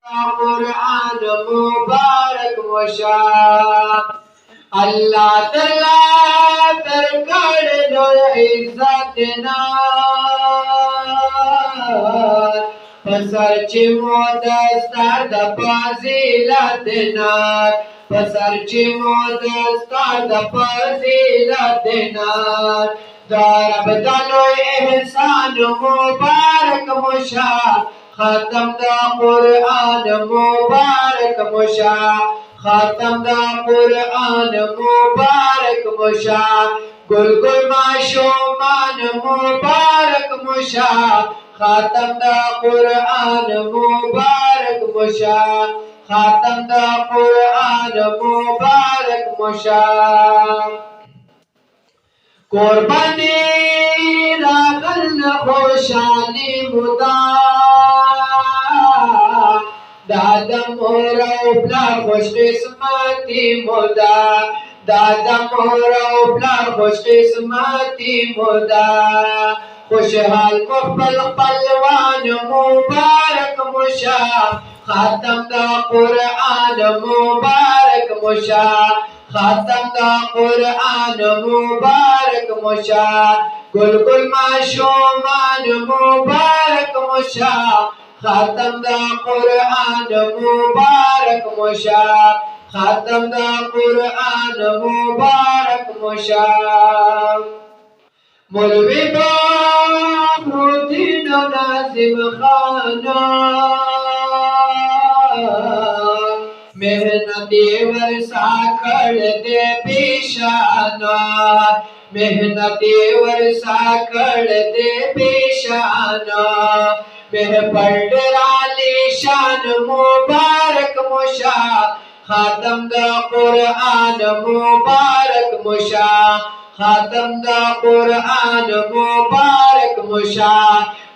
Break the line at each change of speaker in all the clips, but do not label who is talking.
قرآن مبارک مشا اللہ تعالی ترکڑ دو عزت نار پسر چی مودستر دا فضیلت نار پسر چی مودستر دا فضیلت نار دارب دلو احسان مبارک مشا ختم دا قرآن مبارک مشا ختم دا قرآن مبارک مشا گل گل معشومان مبارک مشا ختم دا قرآن مبارک مشا ختم دا قرآن مبارک مشا قربانی راغل خوشانی مدا دادا مورا پلا خوش قسمتی مدا دادا مورا پلا خوش قسمتی مدا خوشحال مقبل قلوان مبارک مشا خاتم دا قرآن مبارک مشا ختم دا قرآن مبارک مشا گل گل معشومان مبارک مشا ختم دا قرآن مبارک مشا ختم دا قرآن مبارک مشا مولوی بحرالدین ناظم خانا محنتی ورسا کڑ دے پیشانا محنتی ورسا کڑ دے پیشانا مہ پڑرالی شان مبارک مشا خاتم دا قرآن مبارک مشا خاتم دا قرآن مبارک مشا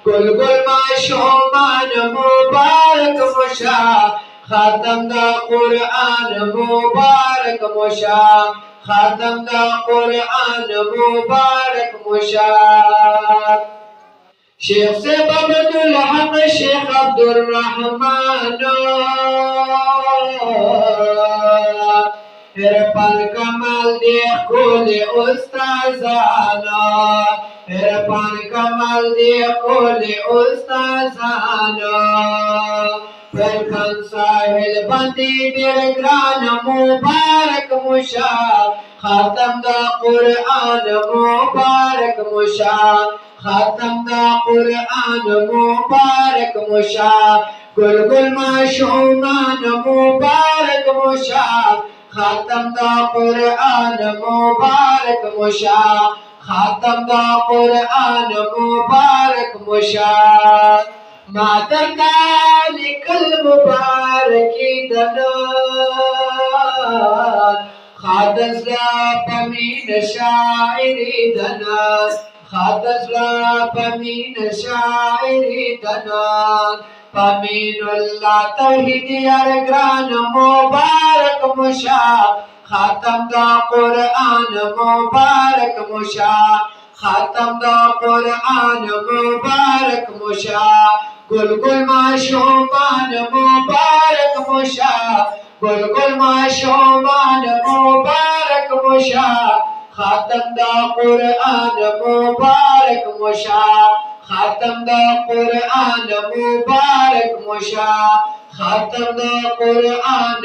گل گل معشومان مبارک مشا ختم دا قرآن مبارک مشا ختم دا قرآن مبارک مشا شیخ صاحب عبدالحق شیخ عبدالرحمن عرفان کمال دیکھ کھول استازانا عرفان کمال دیکھ کھول استازانا فرخان ساحل بندی برگران مبارک مشا خاتم دا قرآن مبارک مشا ختم دا قرآن مبارک مشا گل گل معشومان مبارک مشا ختم دا قرآن مبارک مشا ختم دا قرآن مبارک مشا مادر دالی کل مبارکی دنان خادز لا پمین شاعری دنان خادز لا پمین شاعری دنان پمین اللہ توحید ارگران مبارک مشا خاتم دا قرآن مبارک مشا ختم دا قرآن مبارک مشا گل گل معشومان مبارک مشا گل گل معشومان مبارک مشا ختم دا قرآن مبارک مشا ختم دا قرآن مبارک مشا ختم دا قرآن